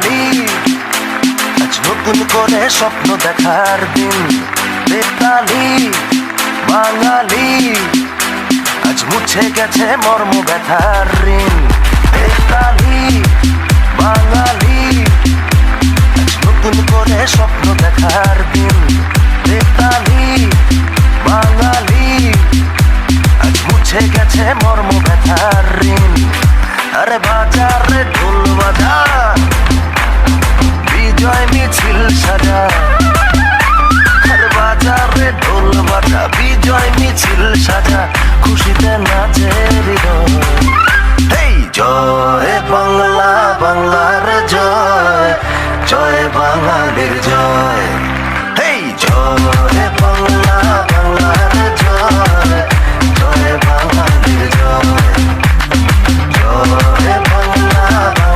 বেতালি, আজ নতুন করে স্বপ্ন দেখার দিন। বেতালি বাঙালি, আজ মুছে গেছে মর্ম ব্যথার ঋণ। বেতালি বাঙালি,